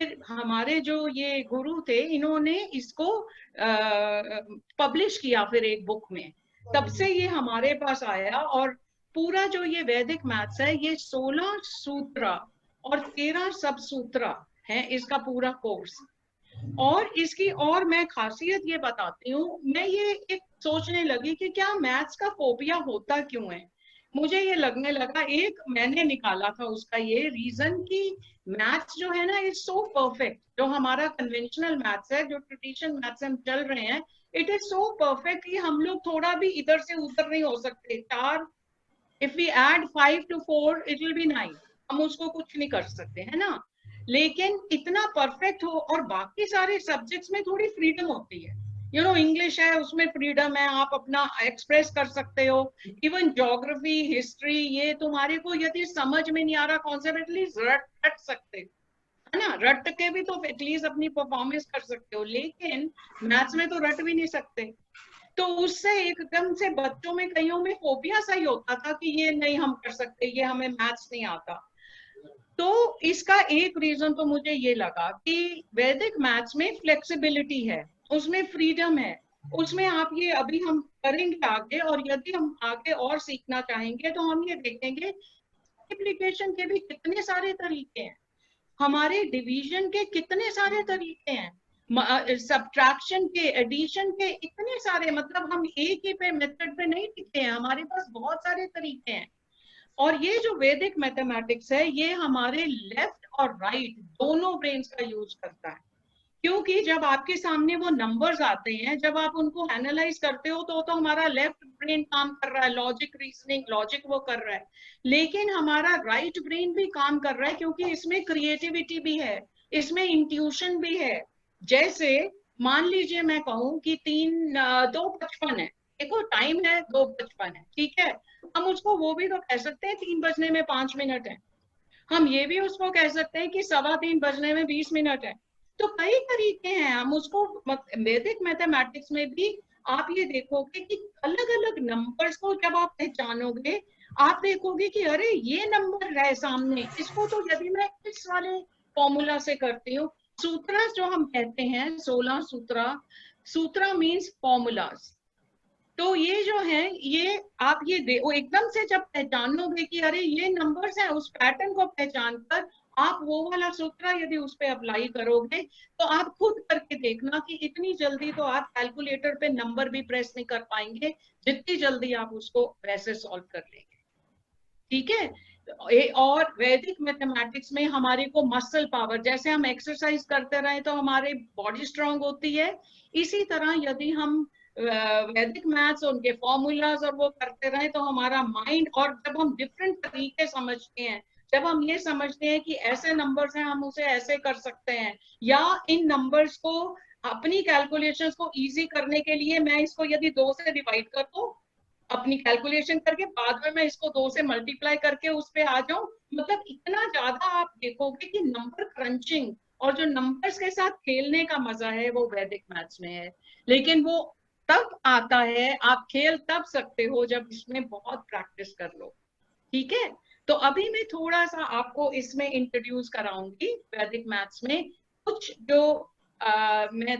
फिर हमारे जो ये गुरु थे इन्होंने इसको पब्लिश किया फिर एक बुक में, तब से ये हमारे पास आया। और पूरा जो ये वैदिक मैथ्स है ये 16 सूत्र और 13 सब सूत्र है इसका पूरा कोर्स। और इसकी और मैं खासियत ये बताती हूँ, मैं ये एक सोचने लगी कि क्या मैथ्स का फोबिया होता क्यों है। मुझे ये लगने लगा, एक मैंने निकाला था उसका ये रीजन कि मैथ्स जो है ना इज सो परफेक्ट, जो हमारा कन्वेंशनल मैथ्स है, जो ट्रेडिशनल मैथ्स हम चल रहे हैं, इट इज सो परफेक्ट कि हम लोग थोड़ा भी इधर से उधर नहीं हो सकते। 4, if we add 5 to 4 it will be 9, हम उसको कुछ नहीं कर सकते है ना। लेकिन इतना परफेक्ट हो, और बाकी सारे सब्जेक्ट्स में थोड़ी फ्रीडम होती है, यू नो, इंग्लिश है उसमें फ्रीडम है, आप अपना एक्सप्रेस कर सकते हो। इवन ज्योग्राफी, हिस्ट्री, ये तुम्हारे को यदि समझ में नहीं आ रहा कॉन्सेप्ट, एटलीस्ट रट सकते है ना, रट के भी तो एटलीस्ट अपनी परफॉर्मेंस कर सकते हो। लेकिन मैथ्स में तो रट भी नहीं सकते। तो उससे एकदम से बच्चों में कईयों में फोबिया सा ही होता था कि ये नहीं हम कर सकते, ये हमें मैथ्स नहीं आता। तो इसका एक रीजन तो मुझे ये लगा कि वैदिक मैथ्स में फ्लेक्सिबिलिटी है, उसमें फ्रीडम है, उसमें आप ये अभी हम करेंगे आगे, और यदि हम आगे और सीखना चाहेंगे तो हम ये देखेंगे मल्टीप्लिकेशन के भी कितने सारे तरीके हैं, हमारे डिवीजन के कितने सारे तरीके हैं, सब्ट्रैक्शन के, एडिशन के इतने सारे, मतलब हम एक ही पे मेथड पे नहीं टिके हैं, हमारे पास बहुत सारे तरीके हैं। और ये जो वैदिक मैथमेटिक्स है ये हमारे लेफ्ट और राइट दोनों ब्रेन्स का यूज करता है, क्योंकि जब आपके सामने वो नंबर्स आते हैं, जब आप उनको एनालाइज करते हो तो हमारा लेफ्ट ब्रेन काम कर रहा है, लॉजिक, रीजनिंग, लॉजिक वो कर रहा है, लेकिन हमारा राइट ब्रेन भी काम कर रहा है, क्योंकि इसमें क्रिएटिविटी भी है, इसमें इंट्यूशन भी है। जैसे मान लीजिए मैं कहूँ कि 2:55 है, देखो टाइम है 2:55 है, ठीक है, हम उसको वो भी तो कह सकते हैं 3 बजने में 5 मिनट है, हम ये भी उसको कह सकते हैं कि 3:15 बजने में 20 मिनट है। तो कई तरीके हैं हम उसको, वैदिक मैथमेटिक्स में भी आप ये देखोगे कि अलग अलग नंबर्स को जब आप पहचानोगे, आप देखोगे कि अरे ये नंबर है सामने, इसको तो यदि मैं इस वाले फॉर्मूला से करती हूँ, सूत्र जो हम कहते हैं 16 सूत्र, सूत्र मीन्स फॉर्मूलाज। तो ये जो है ये आप ये देखो एकदम से जब पहचानोगे कि अरे ये नंबर्स हैं, उस पैटर्न को पहचान कर आप वो वाला सूत्र यदि उस पे अप्लाई करोगे तो आप खुद करके देखना कि इतनी जल्दी तो आप कैलकुलेटर पे नंबर भी प्रेस नहीं कर पाएंगे जितनी जल्दी आप उसको वैसे सॉल्व कर लेंगे, ठीक है। और वैदिक मैथमेटिक्स में हमारे को मसल पावर, जैसे हम एक्सरसाइज करते रहे तो हमारी बॉडी स्ट्रांग होती है, इसी तरह यदि हम वैदिक मैथ्स उनके फॉर्मूलाज और वो करते रहे तो हमारा माइंड, और जब हम डिफरेंट तरीके समझते हैं, जब हम ये समझते हैं कि ऐसे नंबर्स हैं हम उसे ऐसे कर सकते हैं, या इन नंबर्स को अपनी कैलकुलेशंस को इजी करने के लिए मैं इसको यदि 2 से डिवाइड कर दूं अपनी कैलकुलेशन करके, बाद में मैं इसको 2 से मल्टीप्लाई करके उस पे आ जाऊं, मतलब इतना ज्यादा आप देखोगे कि नंबर क्रंचिंग और जो नंबर्स के साथ खेलने का मजा है वो वैदिक मैथ्स में है। लेकिन वो तब आता है, आप खेल तब सकते हो जब इसमें बहुत प्रैक्टिस कर लो, ठीक है। तो अभी मैं थोड़ा सा आपको इसमें इंट्रोड्यूस कराऊंगी वैदिक मैथ्स में, कुछ जो मैं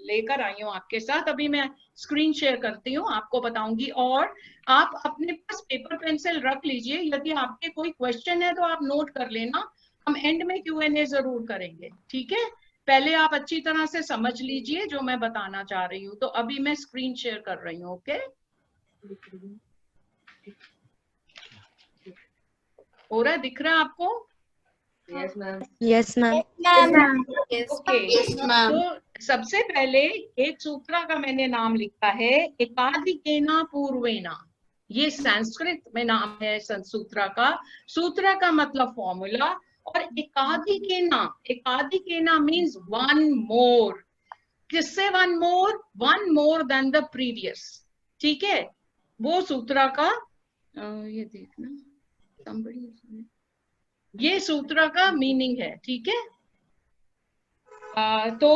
लेकर आई हूँ आपके साथ। अभी मैं स्क्रीन शेयर करती हूँ, आपको बताऊंगी, और आप अपने पास पेपर पेंसिल रख लीजिए, यदि आपके कोई क्वेश्चन है तो आप नोट कर लेना, हम एंड में Q&A जरूर करेंगे, ठीक है। पहले आप अच्छी तरह से समझ लीजिए जो मैं बताना चाह रही हूँ। तो अभी मैं स्क्रीन शेयर कर रही हूँ, ओके। हो रहा है, दिख रहा है आपको? Yes ma'am. Yes ma'am. Okay, तो सबसे पहले एक सूत्र का मैंने नाम लिखा है एकाधिकेना पूर्वेना, ये संस्कृत में नाम है सूत्र का। सूत्र का मतलब फॉर्मूला, और एकाधिकेना, एकाधिकेना मीन्स वन मोर, किससे one more than the previous, ठीक है। वो सूत्र का ये देखना, ये सूत्र का मीनिंग है, ठीक है। तो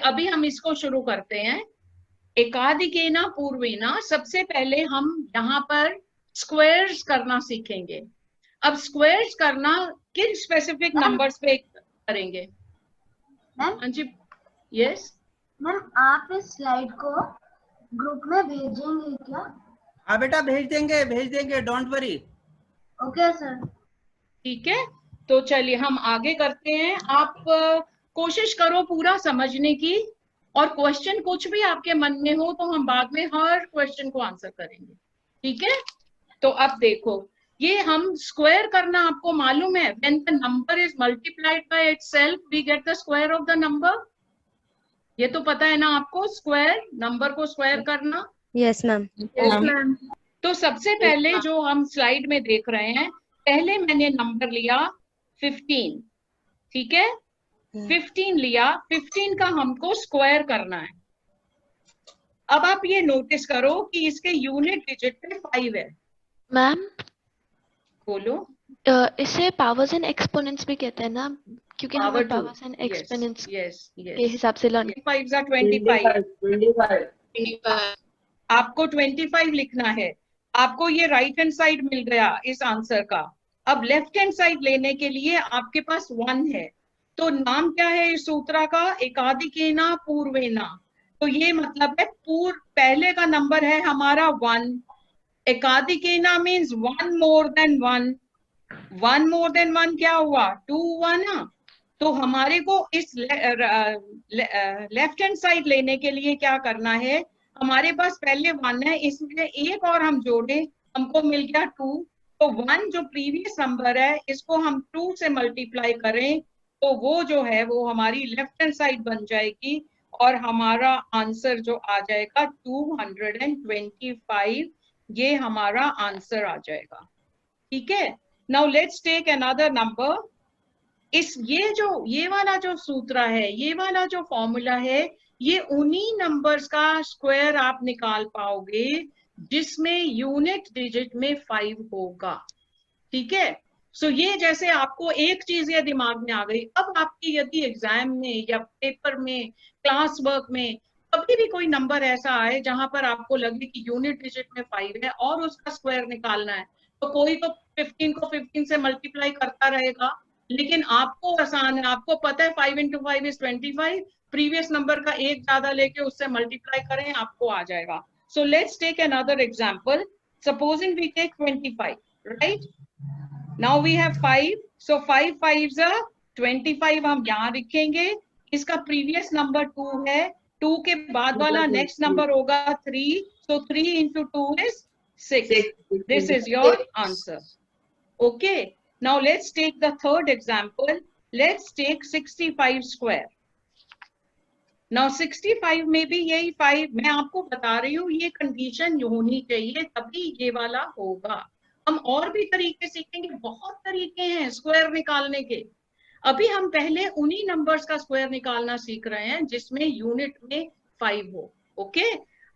अभी हम इसको शुरू करते हैं। एकाधिकेना पूर्वेना, सबसे पहले हम यहाँ पर स्क्वायर्स करना सीखेंगे। अब स्क्वायर्स करना किन स्पेसिफिक नंबर्स पे करेंगे? हाँ जी, यस मैम आप इस स्लाइड को ग्रुप में भेजेंगे क्या? हाँ बेटा भेज देंगे, डोंट वरी। Okay sir. ठीक है, तो चलिए हम आगे करते हैं। आप कोशिश करो पूरा समझने की, और क्वेश्चन कुछ भी आपके मन में हो तो हम बाद में हर क्वेश्चन को आंसर करेंगे। ठीक है, तो अब देखो, ये हम स्क्वायर करना आपको मालूम है। When the number is multiplied by itself we get the square of the number. ये तो पता है ना आपको, स्क्वायर, नंबर को स्क्वायर करना। Yes ma'am. Yes ma'am. तो सबसे पहले जो हम स्लाइड में देख रहे हैं, पहले मैंने नंबर लिया 15, ठीक है, 15 लिया, 15 का हमको स्क्वायर करना है। अब आप ये नोटिस करो कि इसके यूनिट डिजिट पे 5 है। मैम बोलो। इसे पावर्स एंड एक्सपोनेंट्स भी कहते हैं ना, क्योंकि हमें पावर्स एंड एक्सपोनेंट्स के हिसाब से लर्न 5 जा 25। आपको 25 लिखना है। आपको ये राइट हैंड साइड मिल गया इस आंसर का। अब लेफ्ट हैंड साइड लेने के लिए आपके पास 1 है, तो नाम क्या है इस सूत्र का? एकादिकेना पूर्वेना। तो ये मतलब है पहले का नंबर है हमारा 1। एकादिकेना means 1 more than 1। 1 more than 1 क्या हुआ? 2 हुआ ना। तो हमारे को इस लेफ्ट हैंड साइड लेने के लिए क्या करना है? हमारे पास पहले 1 है, इसमें एक और हम जोड़े, हमको मिल गया 2। तो 1 जो प्रीवियस नंबर है, इसको हम 2 से मल्टीप्लाई करें तो वो जो है वो हमारी लेफ्ट हैंड साइड बन जाएगी, और हमारा आंसर जो आ जाएगा 225। ये हमारा आंसर आ जाएगा। ठीक है, now let's take another number. ये वाला जो सूत्र है, ये वाला जो फॉर्मूला है, ये उन्हीं नंबर्स का स्क्वायर आप निकाल पाओगे जिसमें यूनिट डिजिट में 5 होगा। ठीक है, सो ये जैसे आपको एक चीज ये दिमाग में आ गई। अब आपकी यदि एग्जाम में या पेपर में, क्लास वर्क में कभी भी कोई नंबर ऐसा आए जहां पर आपको लगे कि यूनिट डिजिट में 5 है और उसका स्क्वायर निकालना है, तो कोई तो 15 को 15 से मल्टीप्लाई करता रहेगा, लेकिन आपको आसान है, आपको पता है 5 into 5 is 25। प्रीवियस नंबर का एक ज्यादा लेके उससे मल्टीप्लाई करें, आपको आ जाएगा। So let's take another example. Supposing we take 25, राइट? Now we have 5, so 5 5s are 25 हम यहाँ लिखेंगे। इसका प्रीवियस नंबर 2 है, 2 के बाद वाला नेक्स्ट नंबर होगा 3, so 3 into 2 is 6. This is your answer. Okay, now let's take the third example. Let's take 65 square. Now 65 में भी यही 5, मैं आपको बता रही हूँ ये कंडीशन होनी चाहिए तभी ये वाला होगा। हम और भी तरीके सीखेंगे, बहुत तरीके हैं स्क्वायर निकालने के। अभी हम पहले उन्हीं नंबर्स का स्क्वायर निकालना सीख रहे हैं जिसमें यूनिट में 5 हो। ओके,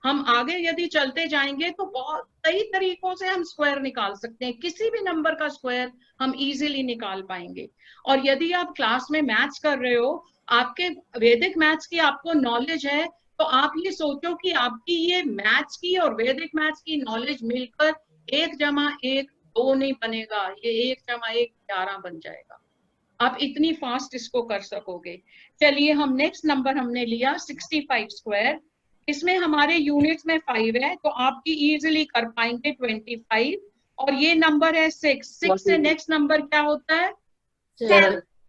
हम आगे यदि चलते जाएंगे तो बहुत कई तरीकों से हम स्क्वायर निकाल सकते हैं। किसी भी नंबर का स्क्वायर हम इजीली निकाल पाएंगे। और यदि आप क्लास में मैथ्स कर रहे हो, आपके वैदिक मैथ्स की आपको नॉलेज है, तो आप ये सोचो कि आपकी ये मैथ्स की और वैदिक मैथ्स की नॉलेज मिलकर 1 जमा 1 2 नहीं बनेगा, ये 1 जमा 1 11 बन जाएगा। आप इतनी फास्ट इसको कर सकोगे। चलिए, हम नेक्स्ट नंबर हमने लिया 65 स्क्वायर। इसमें हमारे यूनिट्स में 5 है, तो आपकी इजीली कर पाएंगे 25। और ये नंबर है 6, 6 से नेक्स्ट नंबर क्या होता है?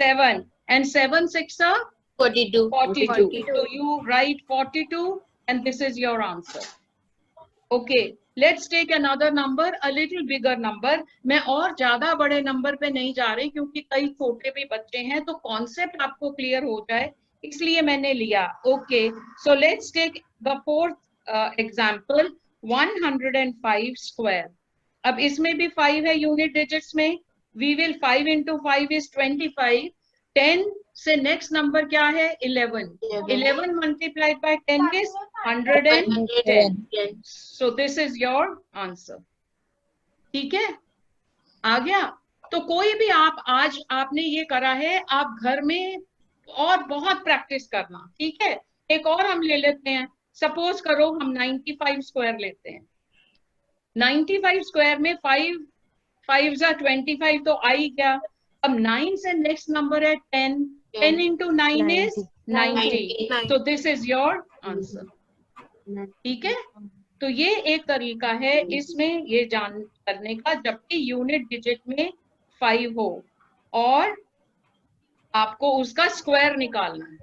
7, and 7 6 are 42. 42. So you write 42 and this is your answer. Okay, let's take another number, a little bigger number. मैं और ज्यादा बड़े नंबर पे नहीं जा रही क्योंकि कई छोटे भी बच्चे हैं, तो कॉन्सेप्ट आपको क्लियर हो जाए इसलिए मैंने लिया। Okay, so let's take the fourth example, 105 square. अब इसमें भी 5 है यूनिट डिजिट्स में। We will 5 into 5 is 25. 10 से नेक्स्ट नंबर क्या है? 11. 11 multiplied by 10 is 110. So this is your answer. ठीक है, आ गया? तो कोई भी आज आपने ये करा है, आप घर में और बहुत प्रैक्टिस करना। ठीक है, एक और हम ले लेते हैं। सपोज करो हम 95 स्क्वायर लेते हैं। 95 स्क्वायर में 5 5 जा 25 तो आई क्या? अब 9 से नेक्स्ट नंबर है 10. 10 into 9 is 90. So this is your answer. ठीक है, तो ये एक तरीका है इसमें ये जान करने का, जबकि यूनिट डिजिट में 5 हो और आपको उसका स्क्वायर निकालना है।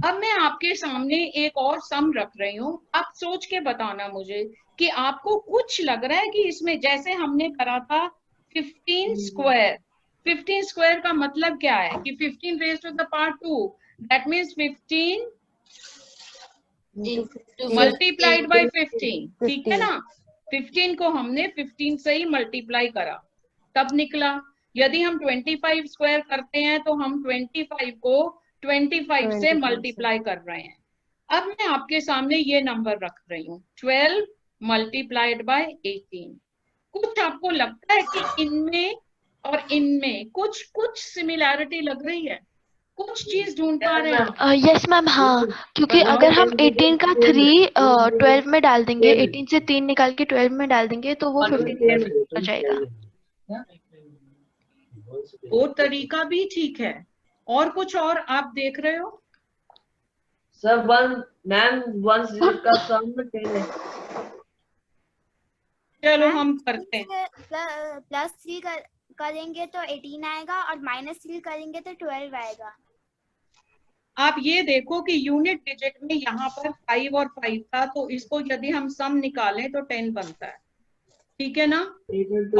अब मैं आपके सामने एक और सम रख रही हूँ, आप सोच के बताना मुझे कि आपको कुछ लग रहा है कि इसमें, जैसे हमने करा था 15 स्क्वायर, 15 स्क्वायर का मतलब क्या है कि 15 raise to the power 2, that means 15 multiplied by 15, ठीक है ना। 15 को हमने 15 से ही मल्टीप्लाई करा, तब निकला। यदि हम 25 स्क्वायर करते हैं तो हम 25 को 25 से मल्टीप्लाई कर रहे हैं। अब मैं आपके सामने ये नंबर रख रही हूँ 12 मल्टीप्लाइड बाय 18। कुछ आपको लगता है कि इनमें और इनमें कुछ सिमिलैरिटी लग रही है, कुछ चीज ढूंढ पा रहे हैं? यस मैम, हाँ, क्योंकि अगर हम 18 का 3 12 में डाल देंगे, 18 से 3 निकाल के 12 में डाल देंगे तो वो 15 हो जाएगा। वो तरीका भी ठीक है, और कुछ और आप देख रहे हो? सर मैम 1 का सम 10 है। चलो हम करते हैं। प्लस 3 करेंगे तो 18 आएगा और माइनस 3 करेंगे तो 12 आएगा। आप ये देखो कि यूनिट डिजिट में यहाँ पर 5 और 5 था, तो इसको यदि हम सम निकालें तो 10 बनता है, ठीक है ना।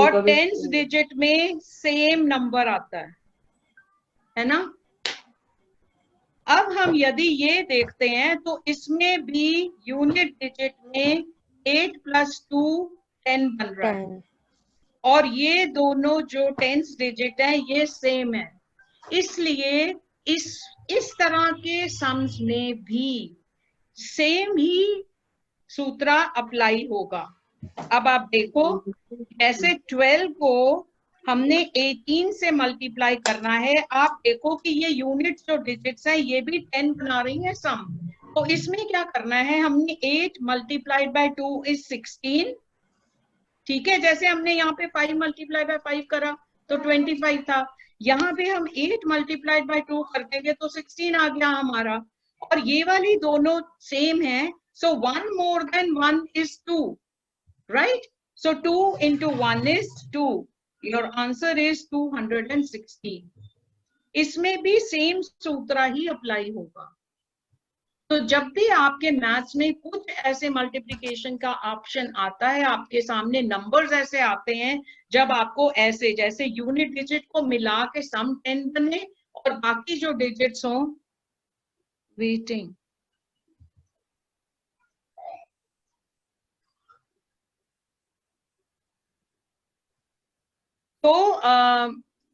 और 10th डिजिट में सेम नंबर आता है ना। अब हम यदि ये देखते हैं तो इसमें भी यूनिट डिजिट में 8 + 2 10 बन रहा है, और ये दोनों जो 10th डिजिट है ये सेम है, इसलिए इस तरह के सम्स में भी सेम ही सूत्र अप्लाई होगा। अब आप देखो, जैसे 12 को हमने 18 से मल्टीप्लाई करना है, आप देखो कि ये यूनिट जो डिजिट्स हैं ये भी 10 बना रही है सम। तो इसमें क्या करना है, हमने 8 मल्टीप्लाइड बाय 2 इज 16, ठीक है। जैसे हमने यहाँ पे 5 मल्टीप्लाई बाय 5 करा तो 25 था, यहाँ पे हम 8 मल्टीप्लाइड बाय 2 कर देंगे तो 16 आ गया हमारा, और ये वाली दोनों सेम है। सो 1 more than 1 is 2, right? So 2 into 1 is 2. Your answer is 216. इसमें भी सेम सूत्र ही अप्लाई होगा। तो जब भी आपके मैथ्स में कुछ ऐसे मल्टीप्लिकेशन का ऑप्शन आता है, आपके सामने नंबर्स ऐसे आते हैं, जब आपको ऐसे जैसे यूनिट डिजिट को मिला के सम 10 बने और बाकी जो डिजिट्स हों वेटिंग, तो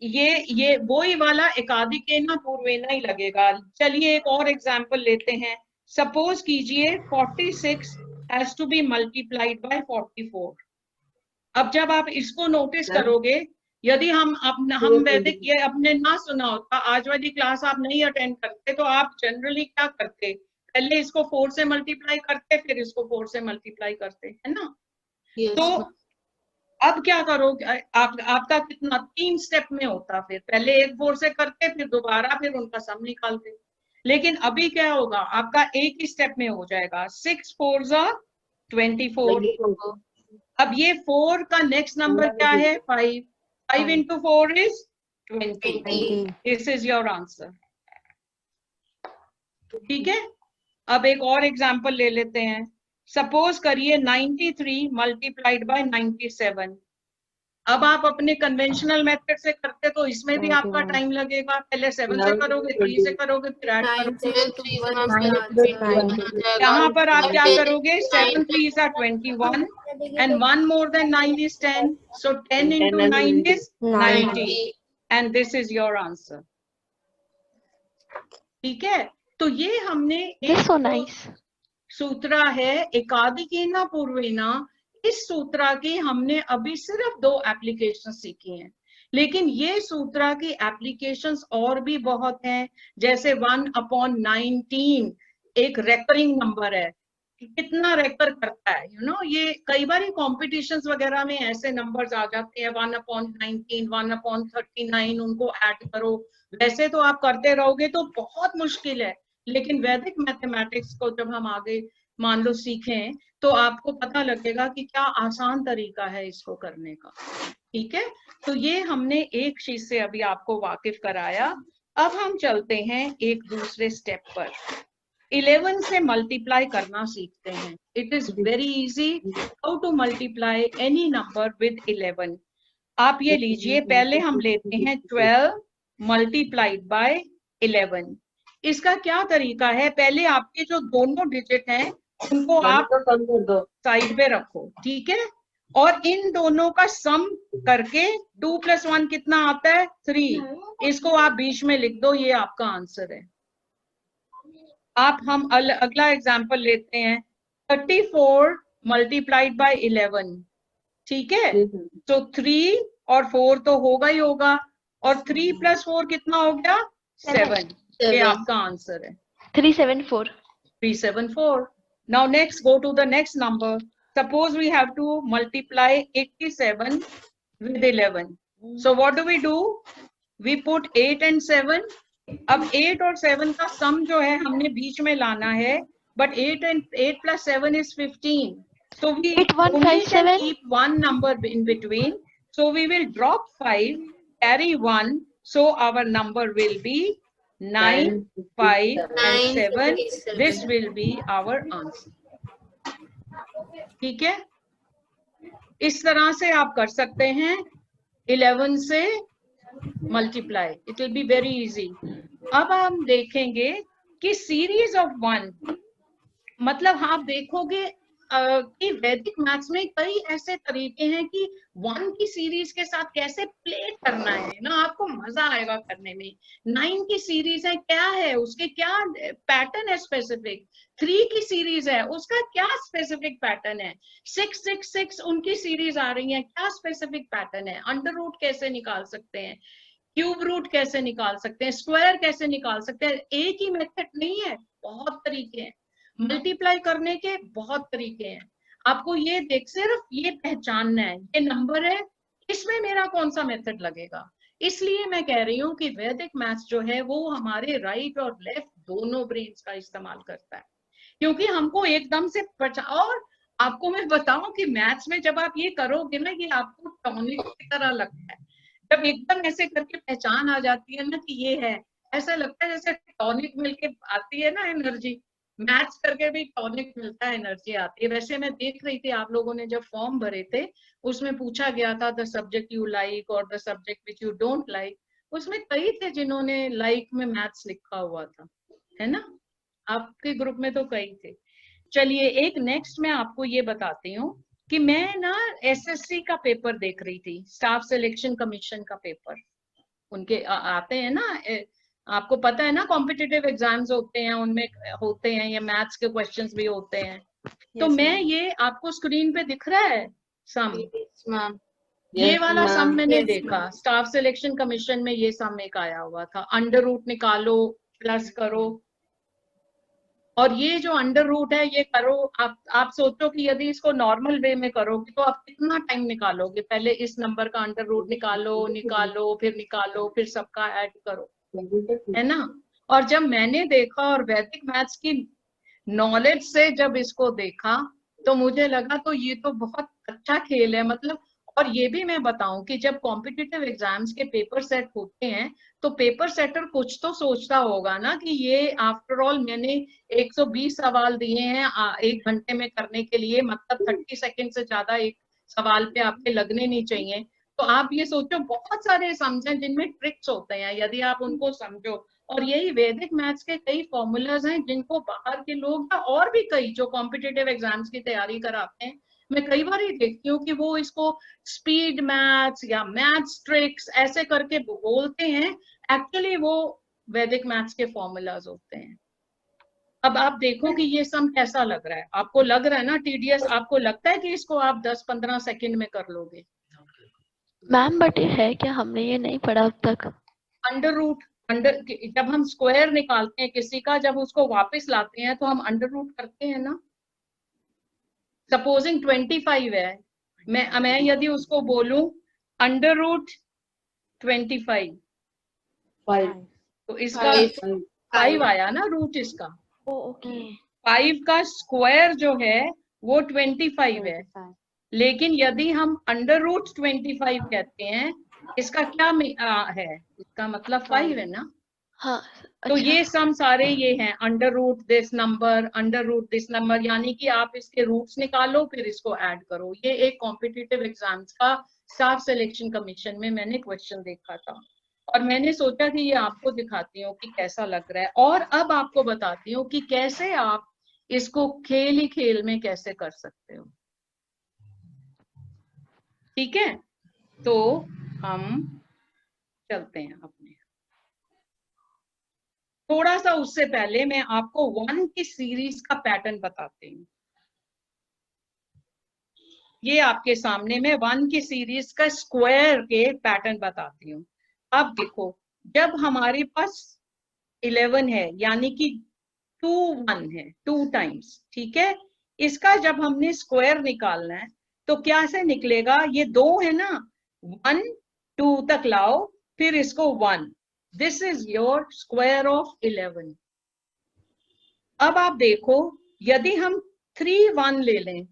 ये वही वाला एकादिकेना पूर्वेना ही लगेगा। चलिए एक और एग्जांपल लेते हैं। सपोज कीजिए 46 has to be multiplied by 44। अब जब आप इसको नोटिस करोगे, यदि हम वैदिक ये आपने ना सुना होता, आज वाली क्लास आप नहीं अटेंड करते, तो आप जनरली क्या करते, पहले इसको 4 से मल्टीप्लाई करते, फिर इसको 4 से मल्टीप्लाई करते, है ना। तो अब क्या करोगे, आपका कितना 3 स्टेप में होता, फिर पहले एक 4 से करते, फिर दोबारा फिर उनका सम निकालते। लेकिन अभी क्या होगा, आपका एक ही स्टेप में हो जाएगा। 6 4s are 24। अब ये 4 का नेक्स्ट नंबर क्या है, 5। 5 into 4 is 20। This is your answer, ठीक है। अब एक और एग्जांपल ले लेते हैं। सपोज करिए 93 मल्टीप्लाइड बाय 97। अब आप अपने कन्वेंशनल मेथड से करते तो इसमें भी आपका टाइम लगेगा, पहले 7 से करोगे, 3 से करोगे, फिर ऐड करोगे। यहाँ पर आप क्या करोगे, 7 3s are 21 and 1 more than 9 is 10, so 10 into 9 is 90 and this is your answer, ठीक है। तो ये हमने सूत्र है एकादिकेना पूर्वेना। इस सूत्र की हमने अभी सिर्फ 2 एप्लीकेशन सीखी हैं, लेकिन ये सूत्र की एप्लीकेशंस और भी बहुत हैं। जैसे 1/19 एक रेकरिंग नंबर है, कितना रेकर करता है, ये कई बार कॉम्पिटिशन्स वगैरह में ऐसे नंबर्स आ जाते हैं 1/19, 1/39, उनको ऐड करो। वैसे तो आप करते रहोगे तो बहुत मुश्किल है, लेकिन वैदिक मैथमेटिक्स को जब हम आगे मान लो सीखें तो आपको पता लगेगा कि क्या आसान तरीका है इसको करने का। ठीक है, तो ये हमने एक चीज से अभी आपको वाकिफ कराया। अब हम चलते हैं एक दूसरे स्टेप पर, 11 से मल्टीप्लाई करना सीखते हैं। It is very easy how to multiply any number with 11। आप ये लीजिए, पहले हम लेते हैं 12 मल्टीप्लाइड बाय 11। इसका क्या तरीका है, पहले आपके जो दोनों डिजिट हैं उनको आप कम कर दो, साइड पे रखो, ठीक है, और इन दोनों का सम करके 2 + 1 कितना आता है 3, इसको आप बीच में लिख दो, ये आपका आंसर है। आप हम अगला एग्जांपल लेते हैं 34 मल्टीप्लाइड बाय 11। ठीक है, तो 3 और 4 तो होगा ही होगा, और 3 + 4 कितना हो गया 7, ये आपका आंसर है 374. 374. Now next go to the next number. Suppose we have to multiply 87 with 11. So what do? We put 8 and 7. अब 8 और 7 का सम जो है हमने बीच में लाना है, but 8 + 7 is 15. So we only can keep one number in between. So we will drop 5, carry 1. So our number will be 9, 5 and 7. This will be our answer. ठीक है, इस तरह से आप कर सकते हैं 11 से multiply, it will be very easy. अब हम देखेंगे कि सीरीज ऑफ 1, मतलब आप देखोगे कि वैदिक मैथ्स में कई ऐसे तरीके हैं कि 1 की सीरीज के साथ कैसे प्ले करना है ना, आपको मजा आएगा करने में। 9 की सीरीज है, क्या है उसके क्या पैटर्न है स्पेसिफिक। 3 की सीरीज है, उसका क्या स्पेसिफिक पैटर्न है। 6, 6, 6 उनकी सीरीज आ रही है, क्या स्पेसिफिक पैटर्न है। अंडर रूट कैसे निकाल सकते हैं, क्यूब रूट कैसे निकाल सकते हैं, स्क्वायर कैसे निकाल सकते हैं। एक ही मेथड नहीं है, बहुत तरीके हैं। मल्टीप्लाई करने के बहुत तरीके हैं। आपको ये सिर्फ ये पहचानना है, ये नंबर है, इसमें मेरा कौन सा मेथड लगेगा। इसलिए मैं कह रही हूँ कि वैदिक मैथ्स जो है वो हमारे राइट और लेफ्ट दोनों ब्रेन्स का इस्तेमाल करता है, क्योंकि हमको एकदम से और आपको मैं बताऊं कि मैथ्स में जब आप ये करोगे ना, ये आपको टॉनिक की तरह लगता है। जब एकदम ऐसे करके पहचान आ जाती है ना कि ये है, ऐसा लगता है जैसे टॉनिक मिलके आती है ना एनर्जी। मैथ्स करके भी टॉनिक मिलता है, एनर्जी आती है। वैसे मैं देख रही थी आप लोगों ने जब फॉर्म भरे थे, उसमें पूछा गया था द सब्जेक्ट यू लाइक और the subject which you don't like. उसमें कई थे जिन्होंने लाइक में मैथ्स लिखा हुआ था, है ना, आपके ग्रुप में तो कई थे। चलिए एक नेक्स्ट मैं आपको ये बताती हूँ कि मैं ना एसएससी का पेपर देख रही थी, स्टाफ सिलेक्शन कमीशन का पेपर, उनके आते हैं ना, आपको पता है ना कॉम्पिटिटिव एग्जाम्स होते हैं, उनमें होते हैं ये मैथ्स के क्वेश्चंस भी होते हैं। तो मैं ये आपको स्क्रीन पे दिख रहा है सम, ये वाला सम मैंने देखा, स्टाफ सिलेक्शन कमीशन में ये सम एक आया हुआ था, अंडर रूट निकालो प्लस करो। और ये जो अंडर रूट है ये करो, आप सोचो कि यदि इसको नॉर्मल वे में करोगे तो आप कितना टाइम निकालोगे। पहले इस नंबर का अंडर रूट निकालो फिर सबका ऐड करो, है ना। और जब मैंने देखा और वैदिक मैथ्स की नॉलेज से जब इसको देखा तो मुझे लगा तो ये तो बहुत अच्छा खेल है, मतलब। और ये भी मैं बताऊं कि जब कॉम्पिटिटिव एग्जाम्स के पेपर सेट होते हैं तो पेपर सेटर कुछ तो सोचता होगा ना कि ये आफ्टर ऑल मैंने 120 सवाल दिए हैं 1 घंटे में करने के लिए, मतलब 30 सेकंड से ज्यादा एक सवाल पे आपके लगने नहीं चाहिए। तो आप ये सोचो बहुत सारे समझें जिनमें ट्रिक्स होते हैं, यदि आप उनको समझो। और यही वैदिक मैथ्स के कई फॉर्मूलाज हैं जिनको बाहर के लोग और भी कई जो कॉम्पिटिटिव एग्जाम्स की तैयारी कराते हैं, मैं कई बार ही देखती हूँ कि वो इसको स्पीड मैथ्स या मैथ्स ट्रिक्स ऐसे करके बोलते हैं, एक्चुअली वो वैदिक मैथ्स के फॉर्मूलाज होते हैं। अब आप देखो कि ये सम कैसा लग रहा है, आपको लग रहा है ना टीडीएस, आपको लगता है कि इसको आप 10-15 सेकंड में कर लोगे। मैम बट ये है क्या, हमने ये नहीं पढ़ा अब तक। अंडर रूट, जब हम स्क्वायर निकालते हैं किसी का, जब उसको वापस लाते हैं तो हम अंडर रूट करते हैं ना। सपोजिंग 25 है, मैं यदि उसको बोलूं अंडर रूट 25, तो इसका 5 आया ना रूट इसका। ओके 5 का स्क्वायर जो है वो 25 है, लेकिन यदि हम अंडर रूट 25 कहते हैं, इसका क्या है, इसका मतलब 5 है ना। हाँ तो अच्छा ये सम सारे ये हैं under root this number, under root this number, यानी कि आप इसके रूट्स निकालो फिर इसको ऐड करो। ये एक कॉम्पिटिटिव एग्जाम्स का स्टाफ सिलेक्शन कमीशन में मैंने क्वेश्चन देखा था और मैंने सोचा कि ये आपको दिखाती हूँ कि कैसा लग रहा है, और अब आपको बताती हूँ कि कैसे आप इसको खेल ही खेल में कैसे कर सकते हो। ठीक है, तो हम चलते हैं अपने। थोड़ा सा उससे पहले मैं आपको 1 की सीरीज का पैटर्न बताती हूँ। ये आपके सामने मैं 1 की सीरीज का स्क्वायर के पैटर्न बताती हूँ। अब देखो, जब हमारे पास 11 है यानी कि 2 1 है 2 टाइम्स, ठीक है, इसका जब हमने स्क्वायर निकालना है तो क्या से निकलेगा, ये 2 है ना, 1 2 तक लाओ फिर इसको 1, this is your square of 11। अब आप देखो, यदि हम 3 1 ले लें,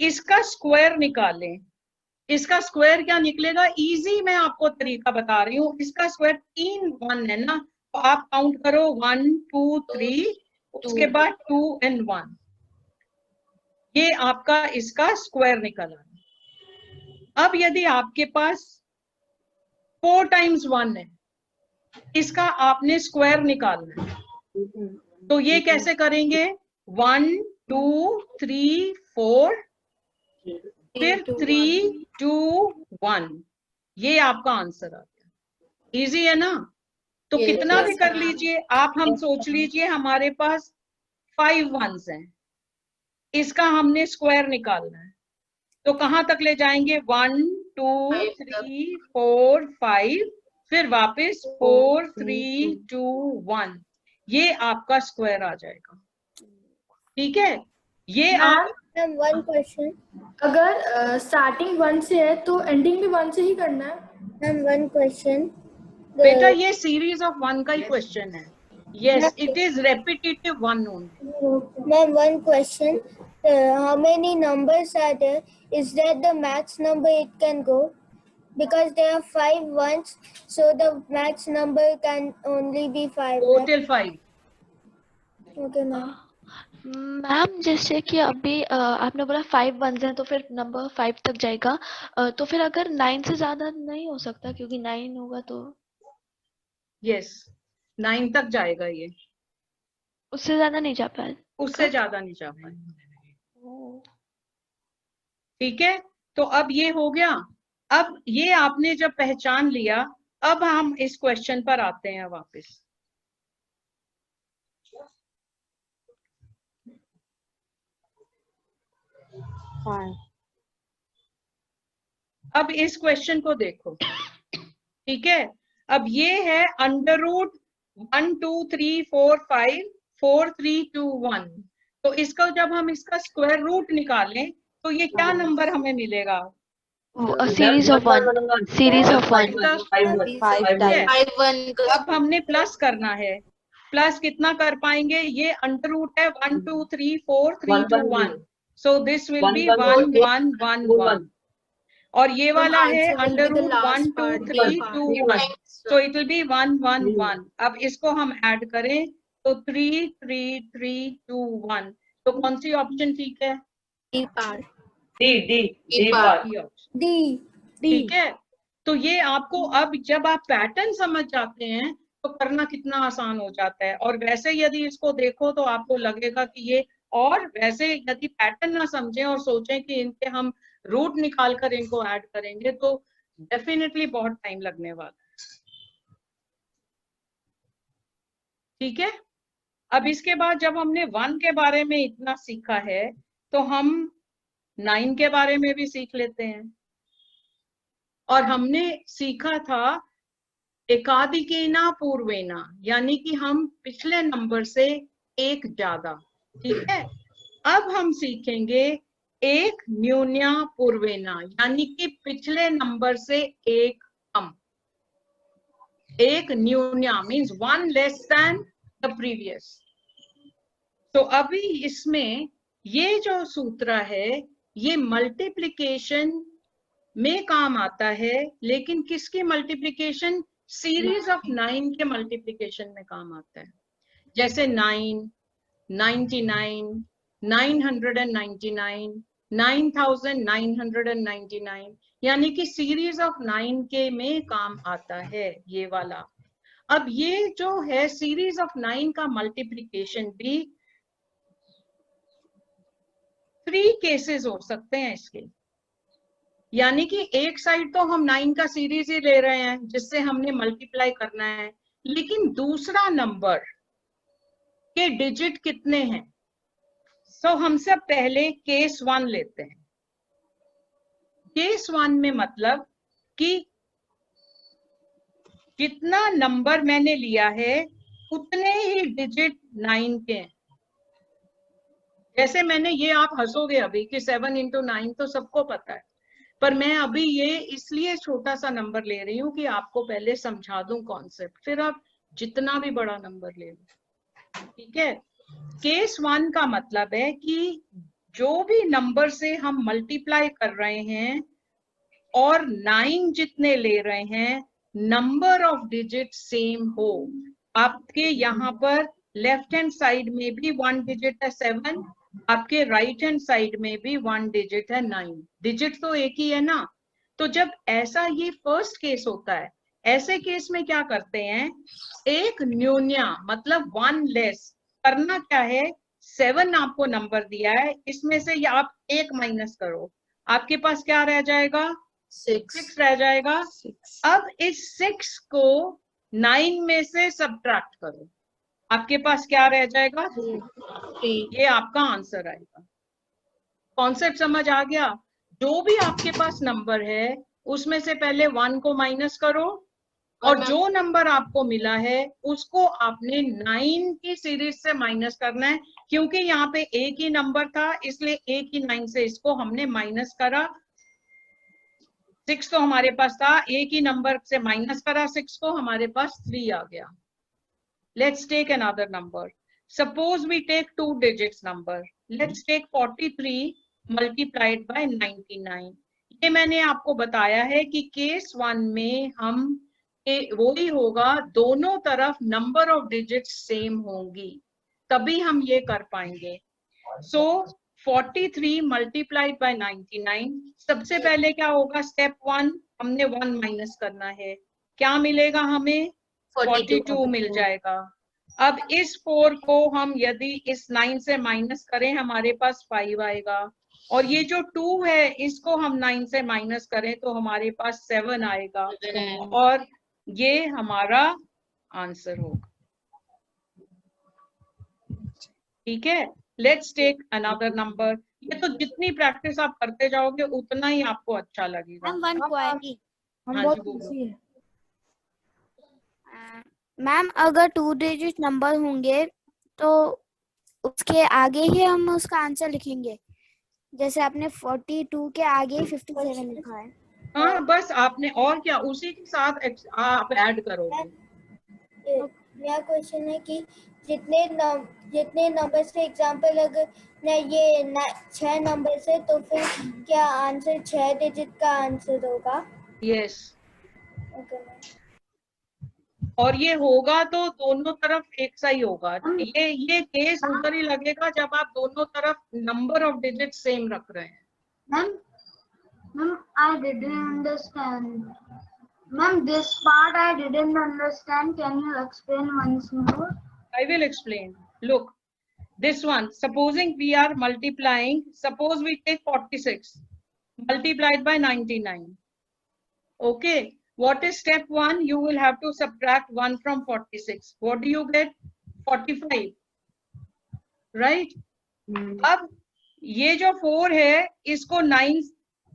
इसका स्क्वायर निकालें, इसका स्क्वायर क्या निकलेगा, इजी मैं आपको तरीका बता रही हूँ। इसका स्क्वायर 3 1 है ना, तो आप काउंट करो 1 2 3, उसके बाद 2 and 1, ये आपका इसका स्क्वायर निकला। अब यदि आपके पास 4 times 1 है, इसका आपने स्क्वायर निकालना है, तो ये कैसे करेंगे, 1 2 3 4 फिर 3 2 1, ये आपका आंसर आ गया। इजी है ना। तो कितना भी कर लीजिए आप, हम सोच लीजिए हमारे पास 5 1s हैं, इसका हमने स्क्वायर निकालना है, तो कहां तक ले जाएंगे, 1 2 3 4 5, फिर वापस 4 3 2 1, ये आपका स्क्वायर आ जाएगा। ठीक है, ये आप मैम वन क्वेश्चन, अगर स्टार्टिंग 1 से है तो एंडिंग भी 1 से ही करना है। मैम वन क्वेश्चन, बेटा ये सीरीज ऑफ 1 का ही क्वेश्चन है। Yes, it is repetitive 1 only. Ma'am one question, how many numbers are there? Is that the max number it can go? Because there are 5 ones, so the max number can only be 5. Total 5। Okay, ma'am. Ma'am जैसे कि अभी आपने बोला 5 1s हैं तो फिर number 5 तक जाएगा, तो फिर अगर 9 से ज्यादा नहीं हो सकता क्योंकि 9 होगा तो यस 9 तक जाएगा, ये उससे ज्यादा नहीं जा पाए। उससे ज्यादा नहीं जा पाए। ठीक है, तो अब ये हो गया। अब ये आपने जब पहचान लिया, अब हम इस क्वेश्चन पर आते हैं वापस। अब इस क्वेश्चन को देखो, ठीक है, अब ये है अंडर रूट 1 2 3 4 5 4 3 2 1, तो इसका जब हम इसका स्क्वायर रूट निकालें तो ये क्या नंबर हमें मिलेगा, सीरीज ऑफ 1, सीरीज ऑफ 1। अब हमने प्लस करना है, प्लस कितना कर पाएंगे, ये अंडर रूट है 1 2 3 4 3 2 1, सो दिस विल बी 1 1 1 1, और ये वाला है under root 1 2 3 2 1, so it will be 1 1 1। अब इसको हम ऐड करें तो 3 3 3 2 1, तो कौन सी ऑप्शन ठीक है, D. ठीक है। तो ये आपको अब जब आप पैटर्न समझ जाते हैं तो करना कितना आसान हो जाता है, और वैसे यदि इसको देखो तो आपको लगेगा कि ये, और वैसे यदि पैटर्न ना समझें और सोचें कि इनके हम रूट निकाल कर इनको ऐड करेंगे तो डेफिनेटली बहुत टाइम लगने वाला है। ठीक है, अब इसके बाद जब हमने 1 के बारे में इतना सीखा है तो हम 9 के बारे में भी सीख लेते हैं। और हमने सीखा था एकादिकेना पूर्वेना, यानी कि हम पिछले नंबर से एक ज्यादा, ठीक है। अब हम सीखेंगे एक न्यून्या पूर्वेना, यानी कि पिछले नंबर से एक कम। एक न्यून्या means 1 less than the previous. तो अभी इसमें ये जो सूत्र है ये मल्टीप्लिकेशन में काम आता है, लेकिन किसकी मल्टीप्लिकेशन? सीरीज ऑफ 9 के मल्टीप्लिकेशन में काम आता है। जैसे 9, 99, 999, 9999, यानी कि सीरीज ऑफ 9 के में काम आता है ये वाला। अब ये जो है सीरीज ऑफ 9 का मल्टीप्लिकेशन भी 3 केसेस हो सकते हैं इसके, यानी कि एक साइड तो हम 9 का सीरीज ही ले रहे हैं जिससे हमने मल्टीप्लाई करना है, लेकिन दूसरा नंबर के डिजिट कितने हैं? तो हम सब पहले केस 1 लेते हैं। केस 1 में मतलब कि जितना नंबर मैंने लिया है उतने ही डिजिट 9 के हैं। जैसे मैंने ये, आप हंसोगे अभी कि 7 × 9 तो सबको पता है, पर मैं अभी ये इसलिए छोटा सा नंबर ले रही हूं कि आपको पहले समझा दूं कॉन्सेप्ट, फिर आप जितना भी बड़ा नंबर ले लो, ठीक है। केस 1 का मतलब है कि जो भी नंबर से हम मल्टीप्लाई कर रहे हैं और 9 जितने ले रहे हैं, नंबर ऑफ डिजिट सेम हो। आपके यहाँ पर लेफ्ट हैंड साइड में भी 1 डिजिट है 7, आपके राइट हैंड साइड में भी 1 डिजिट है 9, डिजिट तो एक ही है ना। तो जब ऐसा ये फर्स्ट केस होता है, ऐसे केस में क्या करते हैं, एक न्यून्या मतलब 1 लेस करना। क्या है, 7 आपको नंबर दिया है, इसमें से ये आप 1 माइनस करो, आपके पास क्या रह जाएगा? 6 रह जाएगा। अब इस 6 को 9 में से सब्ट्रैक्ट करो, आपके पास क्या रह जाएगा? 3। ये आपका आंसर आएगा। कॉन्सेप्ट समझ आ गया? जो भी आपके पास नंबर है उसमें से पहले 1 को माइनस करो, और जो नंबर आपको मिला है उसको आपने 9 की सीरीज से माइनस करना है। क्योंकि यहाँ पे एक ही नंबर था इसलिए एक ही 9 से इसको हमने माइनस करा। 6 तो हमारे पास था, एक ही नंबर से माइनस करा 6 को, हमारे पास 3 आ गया। Let's take another number. Suppose we take 2 digits number. Let's take 43 multiplied by 99. ये मैंने आपको बताया है कि केस 1 में हम वो ही होगा, दोनों तरफ नंबर ऑफ डिजिट्स सेम होंगी, तभी हम ये कर पाएंगे। So 43 multiplied by 99, सबसे पहले क्या होगा? स्टेप 1 हमने 1 माइनस करना है, क्या मिलेगा हमें? 42 मिल जाएगा। अब इस 4 को हम यदि इस 9 से माइनस करें हमारे पास 5 आएगा, और ये जो 2 है इसको हम 9 से माइनस करें तो हमारे पास 7 आएगा, और ये हमारा आंसर होगा। ठीक है, लेट्स टेक अनदर नंबर। ये तो जितनी प्रैक्टिस आप करते जाओगे उतना ही आपको अच्छा लगेगा। हाँ जी, बोलो। मैम अगर 2 डिजिट नंबर होंगे तो उसके आगे ही हम उसका आंसर लिखेंगे, जैसे आपने 42 के आगे 57 लिखा है। हाँ बस आपने, और क्या उसी के साथ आप ऐड करोगे। मेरा क्वेश्चन है कि जितने नंबर से एग्जांपल, अगर ये 6 नंबर से, तो फिर क्या आंसर 6 डिजिट का आंसर होगा? यस। ओके। और ये होगा तो दोनों तरफ एक सा ही होगा। ये केस उधर ही लगेगा जब आप दोनों तरफ नंबर ऑफ डिजिट सेम रख रहे हैं। Ma'am I didn't understand. Ma'am, this part I didn't understand. Can you explain once more? I will explain. Look, this one, supposing we are multiplying, suppose we take 46 multiplied by 99. Okay, what is step 1? You will have to subtract 1 from 46. What do you get? 45. Right? अब ये जो 4 है इसको 9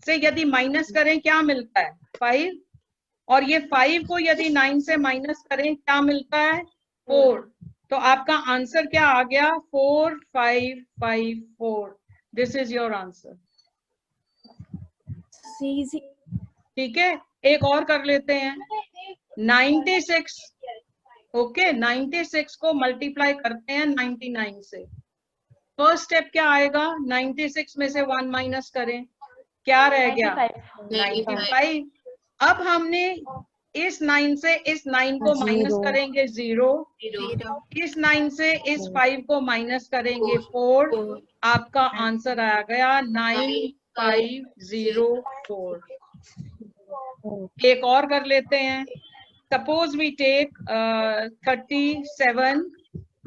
से यदि minus करें क्या मिलता है? 5। और ये 5 को यदि 9 से माइनस करें क्या मिलता है? 4। तो आपका आंसर क्या आ गया? 4554। This is your answer. ठीक है, एक और कर लेते हैं। 96 ओके 96 को मल्टीप्लाई करते हैं 99 से। फर्स्ट स्टेप क्या आएगा, 96 में से 1 माइनस करें, क्या रह गया 95। अब हमने इस 9 से इस 9 को माइनस करेंगे 0, इस 9 से इस 5 को माइनस करेंगे 4, आपका आंसर आ गया 9504। एक और कर लेते हैं। Suppose we take 37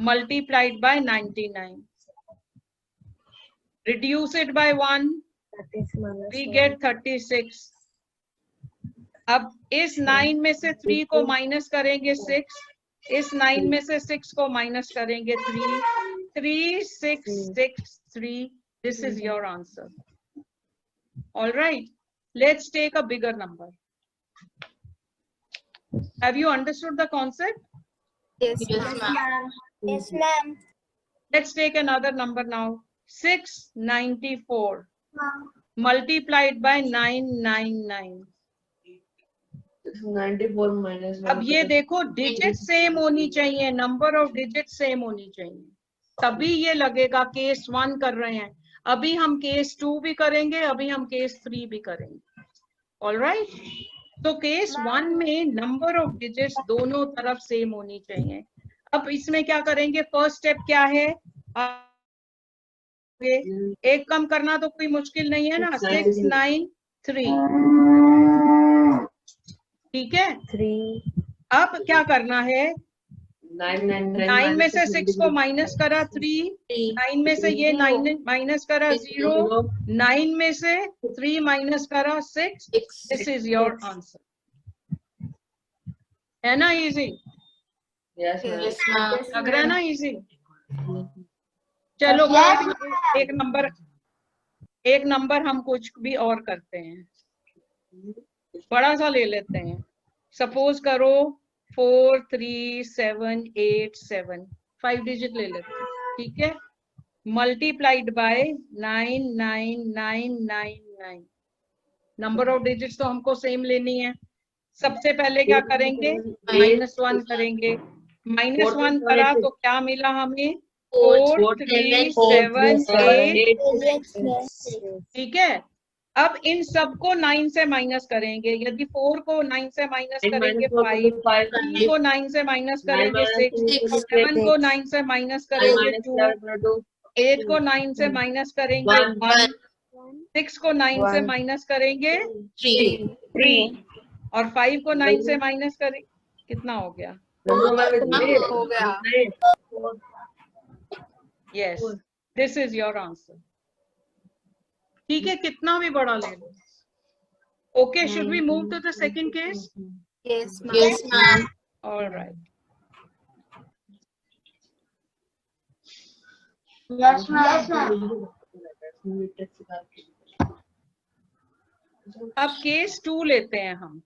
multiplied by 99, reduce it by 1, we get 36। अब इस 9 में से 3 को माइनस करेंगे 6, इस 9 में से 6 को माइनस करेंगे 3, 3663। This is your answer. All right, let's take a bigger number. Have you understood the concept? Yes, ma'am. Yes, ma'am. Let's take another number now. 694 multiplied by 999. 94 minus 1. अब ये देखो डिजिट सेम होनी चाहिए, number of digit same होनी चाहिए, तभी ये लगेगा केस 1 कर रहे हैं। अभी हम केस 2 भी करेंगे, अभी हम केस 3 भी करेंगे। ऑलराइट, तो केस 1 में नंबर ऑफ डिजिट्स दोनों तरफ सेम होनी चाहिए। अब इसमें क्या करेंगे, फर्स्ट स्टेप क्या है, एक कम करना तो कोई मुश्किल नहीं है ना, 693, ठीक है। 3 अब क्या करना है, 9 में से 6 को माइनस करा 3, 9 में से ये 9 माइनस करा 0, 9 में से 3 माइनस करा 6। दिस इज योर आंसर, है ना इजी? Yes, ma'am. लग रहा है ना इजी? चलो एक नंबर हम कुछ भी और करते हैं, बड़ा सा ले लेते हैं। सपोज करो 43787, 5 डिजिट ले लेते हैं, ठीक है। Multiplied by 99999। Number of digits तो हमको सेम लेनी है। सबसे पहले क्या करेंगे, -1 करेंगे। -1 करा तो क्या मिला हमें, 4378, ठीक है। अब इन सबको 9 से माइनस करेंगे। यदि 4 को 9 से माइनस करेंगे 5, 3 को 9 से माइनस करेंगे 6, 7 को 9 से माइनस करेंगे 2, 8 को 9 से माइनस करेंगे 1, 6 को 9 से माइनस करेंगे 3, और 5 को 9 से माइनस करें, कितना हो गया? हो गया। Yes, this is your answer, ठीक है। कितना भी बड़ा ले लो। Okay, should we move to the second case? Yes, ma'am. Yes, ma'am. Alright, Yes, ma'am. अब केस 2 लेते हैं हम।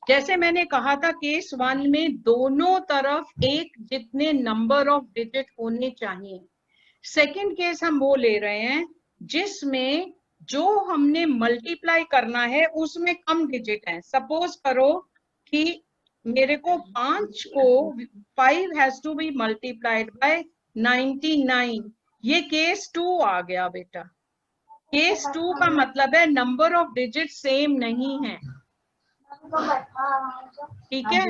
जैसे मैंने कहा था केस 1 में दोनों तरफ एक जितने नंबर ऑफ डिजिट होने चाहिए। सेकंड केस हम वो ले रहे हैं जिसमें जो हमने मल्टीप्लाई करना है उसमें कम डिजिट है। सपोज करो कि मेरे को 5 को 5 has to be multiplied by 99। ये केस 2 आ गया बेटा। केस 2 का मतलब है नंबर ऑफ डिजिट सेम नहीं है, ठीक है।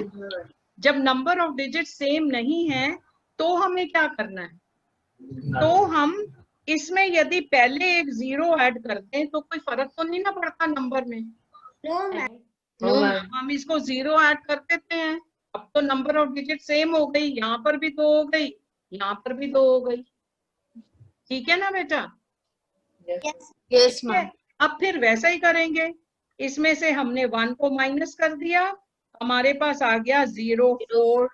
जब नंबर ऑफ डिजिट सेम नहीं है तो हमें क्या करना है, तो हम इसमें यदि पहले एक 0 ऐड करते हैं तो कोई फर्क तो नहीं ना पड़ता नंबर में। हम इसको 0 ऐड कर देते हैं, अब तो नंबर ऑफ डिजिट सेम हो गई, यहाँ पर भी 2 हो गई, यहाँ पर भी 2 हो गई, ठीक है ना बेटा? Yes, ma'am. अब फिर वैसा ही करेंगे। इसमें से हमने 1 को माइनस कर दिया, हमारे पास आ गया 04।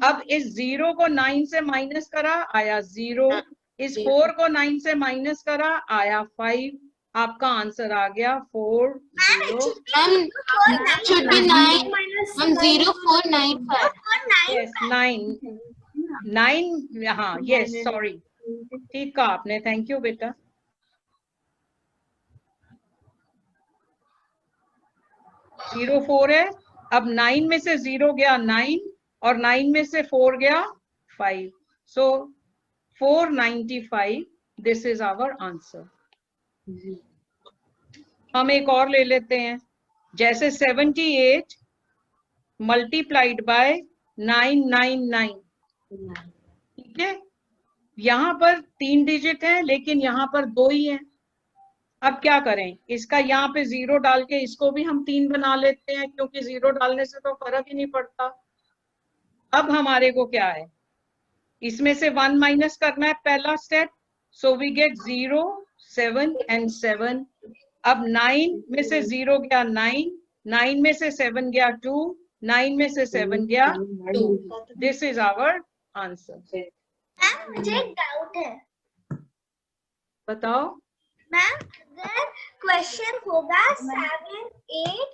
अब इस 0 को 9 से माइनस करा, आया 0। इस 4 को 9 से माइनस करा, आया 5। आपका आंसर आ गया 40। Ma'am, should be 9. Ma'am, 0495. Yes, 9। हाँ, यस, सॉरी, ठीक कहा आपने, थैंक यू बेटा। 04 है। अब 9 में से 0 गया 9, और 9 में से 4 गया 5, सो 495, दिस इज आवर आंसर। हम एक और ले लेते हैं, जैसे 78 मल्टीप्लाइड बाय 999, ठीक है, यहाँ पर 3 डिजिट है लेकिन यहाँ पर 2 ही है। अब क्या करें, इसका यहाँ पे 0 डाल के इसको भी हम 3 बना लेते हैं, क्योंकि 0 डालने से तो फर्क ही नहीं पड़ता। अब हमारे को क्या है, इसमें से 1 माइनस करना है, पहला step, so we get 0, 7 and 7। अब 9 में से 0 गया 9, 9 में से 7 गया 2, 9 में से 7 गया 2, this is our answer. Ma'am मुझे एक डाउट है। बताओ। मैम अगर क्वेश्चन होगा 7 8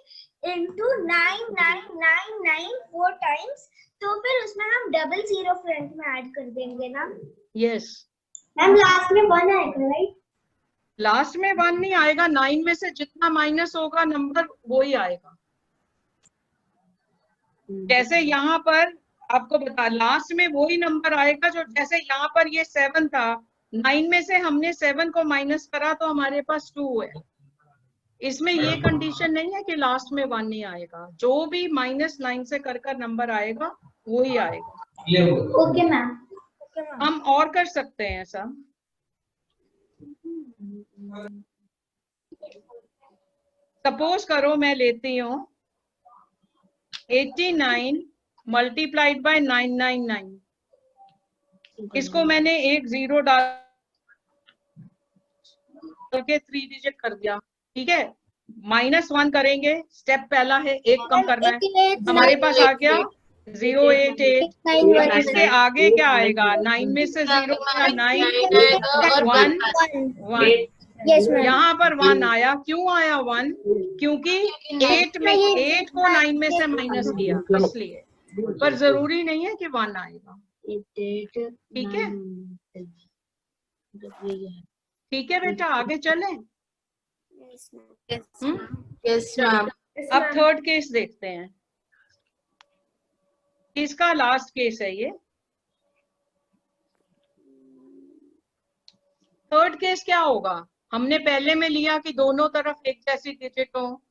into 9 9 9 9 4 टाइम्स, तो फिर उसमें हम डबल 0 फ्रंट में ऐड कर देंगे ना? यस। मैम लास्ट में 1 आएगा, राइट? लास्ट में 1 नहीं आएगा, 9 में से जितना माइनस होगा नंबर वो ही आएगा। जैसे यहाँ पर आपको बता, लास्ट में वो ही नंबर आएगा जो, जैसे यहाँ पर ये 7 था, 9 में से हमने 7 को माइनस करा तो हमारे पास 2 है। इसमें ये कंडीशन नहीं है कि लास्ट में 1 नहीं आएगा, जो भी -9 से कर नंबर आएगा वो ही आएगा। Okay ma'am. हम और कर सकते हैं ऐसा, सपोज करो मैं लेती हूँ 89 मल्टीप्लाइड बाय 999, इसको मैंने एक 0 डाल के 3 डिजिट कर दिया, ठीक है। -1 करेंगे, स्टेप पहला है, एक कम करना है, हमारे पास आ गया 088। इसके आगे क्या आएगा, 9 में से 0 गया 9, 1 1, यहाँ पर 1 आया। क्यों आया 1? क्योंकि 8 को 9 में से माइनस किया, इसलिए। पर जरूरी नहीं है कि 1 आएगा, ठीक है। ठीक है बेटा, आगे चलें। Yes ma'am. अब थर्ड केस देखते हैं, इसका लास्ट केस है ये। थर्ड केस क्या होगा, हमने पहले में लिया कि दोनों तरफ एक जैसी डिजिट हो,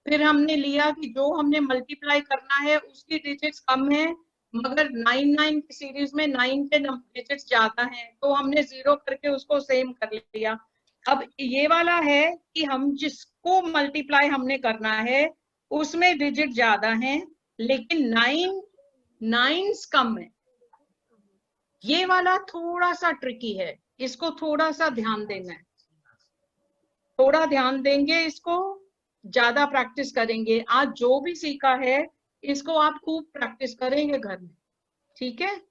फिर हमने लिया कि जो हमने मल्टीप्लाई करना है उसकी डिजिट्स कम है, मगर 9 की सीरीज में 9 के डिजिट्स ज्यादा हैं, तो हमने 0 करके उसको सेम कर लिया। अब ये वाला है कि हम जिसको मल्टीप्लाई हमने करना है उसमें डिजिट ज्यादा हैं लेकिन 9 कम है। ये वाला थोड़ा सा ट्रिकी है, इसको थोड़ा सा ध्यान देना है, थोड़ा ध्यान देंगे, इसको ज्यादा प्रैक्टिस करेंगे। आज जो भी सीखा है इसको आप खूब प्रैक्टिस करेंगे घर में, ठीक है।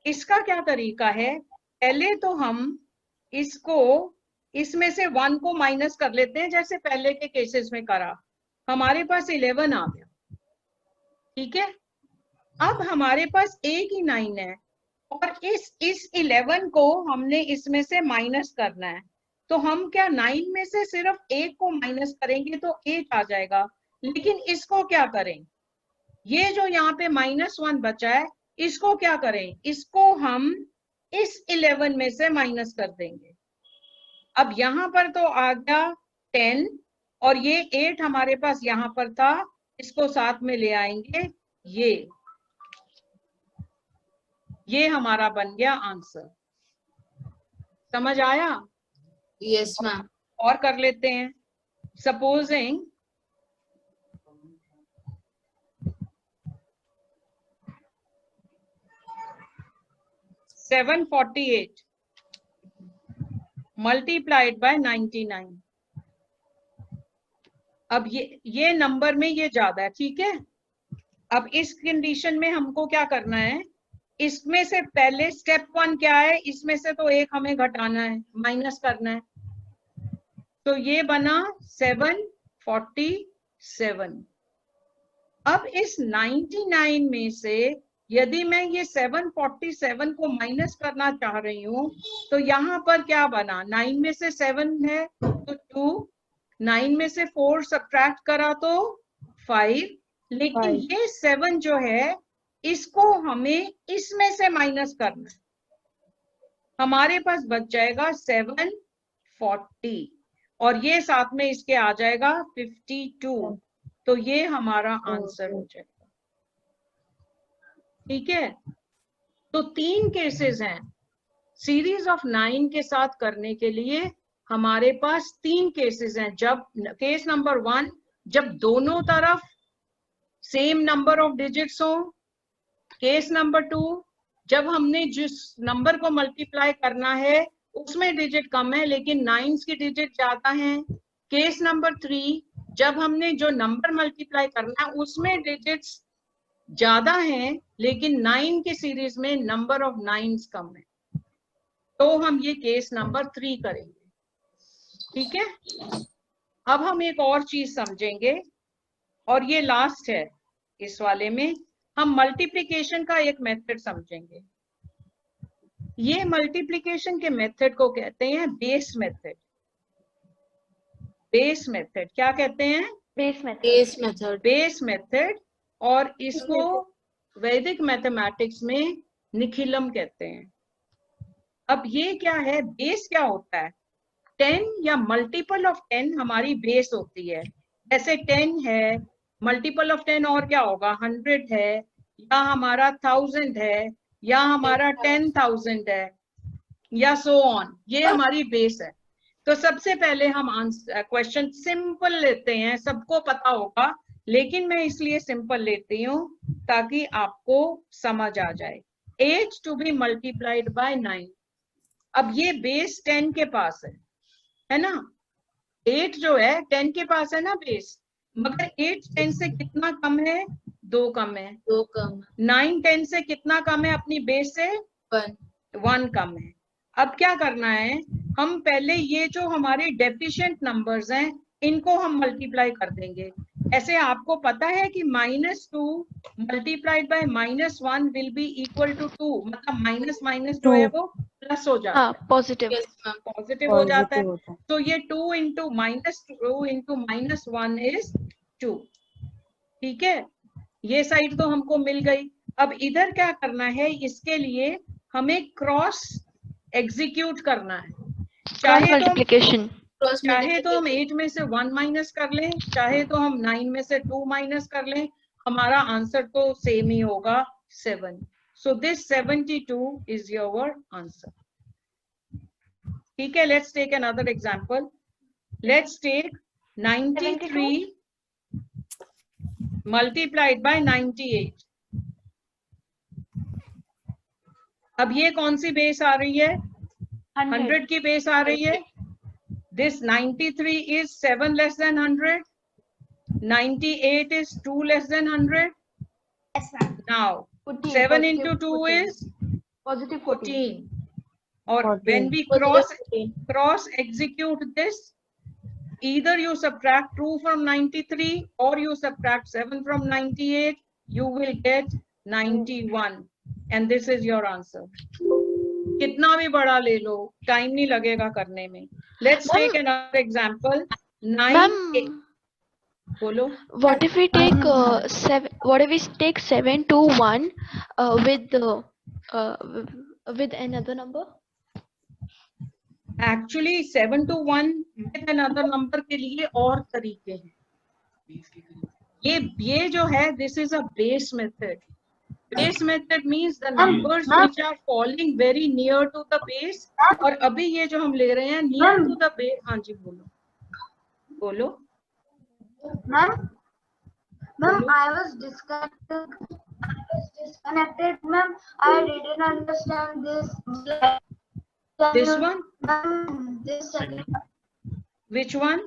इसका क्या तरीका है, पहले तो हम इसको, इसमें से 1 को माइनस कर लेते हैं, जैसे पहले के केसेस में करा, हमारे पास 11 आ गया, ठीक है। अब हमारे पास एक ही 9 है और इस 11 को हमने इसमें से माइनस करना है, तो हम क्या 9 में से सिर्फ 1 को माइनस करेंगे तो 8 आ जाएगा। लेकिन इसको क्या करें, ये जो यहाँ पे -1 बचा है इसको क्या करें, इसको हम इस 11 में से माइनस कर देंगे। अब यहाँ पर तो आ गया 10 और ये 8 हमारे पास यहाँ पर था, इसको साथ में ले आएंगे, ये हमारा बन गया आंसर। समझ आया? Yes ma'am. और कर लेते हैं, सपोजिंग 748 मल्टीप्लाइड बाय 99। अब ये नंबर में ये ज्यादा है, ठीक है। अब इस कंडीशन में हमको क्या करना है, इसमें से पहले स्टेप 1 क्या है, इसमें से तो एक हमें घटाना है, माइनस करना है, तो ये बना 747। अब इस 99 में से यदि मैं ये 747 को माइनस करना चाह रही हूँ तो यहाँ पर क्या बना, 9 में से 7 है तो 2, 9 में से 4 सब्ट्रैक्ट करा तो 5, लेकिन ये 7 जो है इसको हमें इसमें से माइनस करना है। हमारे पास बच जाएगा 740 और ये साथ में इसके आ जाएगा 52। तो ये हमारा आंसर हो जाएगा। ठीक है, तो 3 केसेस हैं सीरीज ऑफ 9 के साथ करने के लिए। हमारे पास 3 केसेस हैं। जब केस नंबर 1, जब दोनों तरफ सेम नंबर ऑफ डिजिट्स हो। केस नंबर 2, जब हमने जिस नंबर को मल्टीप्लाई करना है उसमें डिजिट कम है लेकिन 9s की डिजिट ज्यादा है। केस नंबर 3, जब हमने जो नंबर मल्टीप्लाई करना है उसमें डिजिट्स ज्यादा हैं लेकिन 9 की सीरीज में नंबर ऑफ 9s कम है। तो हम ये केस नंबर 3 करेंगे। ठीक है, अब हम एक और चीज समझेंगे और ये लास्ट है इस वाले में। हम मल्टीप्लिकेशन का एक मेथड समझेंगे। ये मल्टीप्लिकेशन के मेथड को कहते हैं बेस मेथड। बेस मेथड क्या कहते हैं? Base method. और इसको वैदिक मैथमेटिक्स में निखिलम कहते हैं। अब ये क्या है? बेस क्या होता है? 10 या मल्टीपल ऑफ 10 हमारी बेस होती है। जैसे 10 है, मल्टीपल ऑफ 10 और क्या होगा? 100 है, या हमारा 1000 है, या हमारा 10,000 है, या सो ऑन। ये हमारी बेस है। तो सबसे पहले हम क्वेश्चन सिंपल लेते हैं। सबको पता होगा लेकिन मैं इसलिए सिंपल लेती हूँ ताकि आपको समझ आ जाए। 8 टू बी मल्टीप्लाइड बाय 9। अब ये बेस 10 के पास है ना। 8 जो है 10 के पास है ना बेस, मगर 8 10 से कितना कम है? 2 कम है। 2 कम। 9 10 से कितना कम है अपनी बेस से? 1 कम है। अब क्या करना है? हम पहले ये जो हमारे डेफिशिएंट नंबर्स हैं इनको हम मल्टीप्लाई कर देंगे। ऐसे आपको पता है कि -2 multiplied by -1 will be equal to 2। मतलब माइनस माइनस जो है वो प्लस हो जाता है, पॉजिटिव हो जाता है। तो ये 2 इंटू -2 इंटू -1 इज 2। ठीक है, ये साइड तो हमको मिल गई। अब इधर क्या करना है? इसके लिए हमें क्रॉस एग्जीक्यूट करना है। चाहे तो हम 8 में से 1 माइनस कर लें, चाहे तो हम 9 में से 2 माइनस कर लें, हमारा आंसर तो सेम ही होगा 7। So this 72 is your answer. ठीक है, let's take another example. Let's take 93 multiplied by 98। अब ये कौन सी बेस आ रही है? 100 की बेस आ रही है। This 93 is 7 less than 100. 98 is 2 less than 100. Yes, ma'am. Now 7 into 2 is positive 14. Or when we cross execute this, either you subtract 2 from 93 or you subtract 7 from 98, you will get 91, and this is your answer. कितना भी बड़ा ले लो, time नहीं लगेगा करने में। Let's take another example. 9. बोलो। What if we take 7? What if we take 7 to 1 with another number? Actually 7 to 1 with another number के लिए और तरीके हैं। ये जो है, this is a base method. Base method means the numbers which are falling very near to the base. और अभी ये जो हम ले रहे हैं near to the base। हाँ जी बोलो। Ma'am, I was disconnected. Ma'am, I didn't understand this. This one? Ma'am, this second. Which one?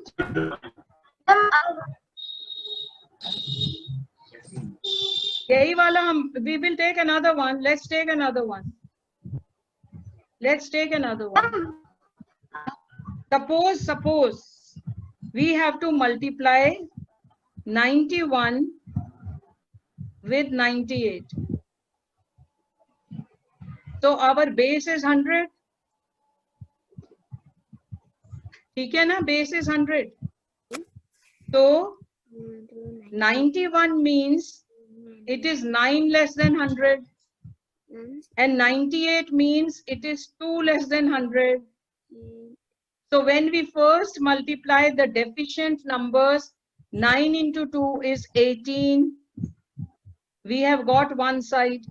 यही वाला हम we will take another one. Let's take another one. Let's take another one. Suppose we have to multiply 91 with 98. So our base is 100. ठीक है ना, base is 100. So 91 means it is 9 less than 100. And 98 means it is 2 less than 100. So when we first multiply the deficient numbers, 9 into 2 is 18. We have got one side.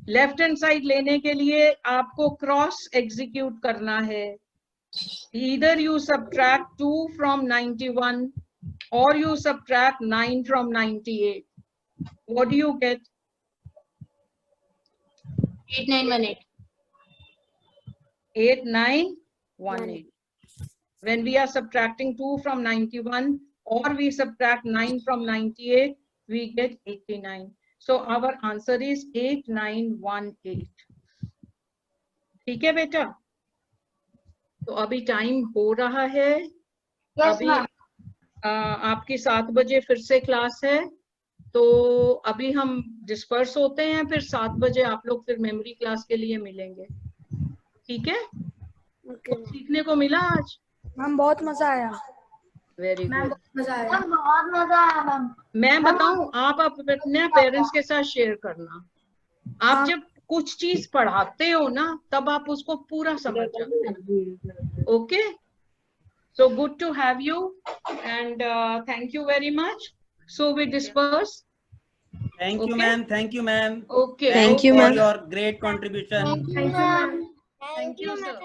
Left hand side लेने के लिए आपको cross execute करना है. Either you subtract 2 from 91 or you subtract 9 from 98. What do you get? 8918. 8918. When we are subtracting 2 from 91 or we subtract 9 from 98, we get 89. So our answer is 8918. ठीक है बेटा? तो अभी टाइम हो रहा है. अभी आपकी 7 बजे फिर से क्लास है. तो अभी हम डिस्पर्स होते हैं, फिर 7 बजे आप लोग फिर मेमोरी क्लास के लिए मिलेंगे. ठीक है? सीखने को मिला आज? मैम बहुत मजा आया. Very good. मजा आया. बहुत मजा आया मैम. मैं बताऊं, आप अपने पेरेंट्स के साथ शेयर करना. आप जब कुछ चीज पढ़ाते हो ना, तब आप उसको पूरा समझ जाते हैं. Okay? So good to have you, and thank you very much. So we disperse. Thank you, Okay. ma'am. Thank you, ma'am. Okay. Thank you, for ma'am. your great contribution. Thank you, ma'am. Thank you, sir.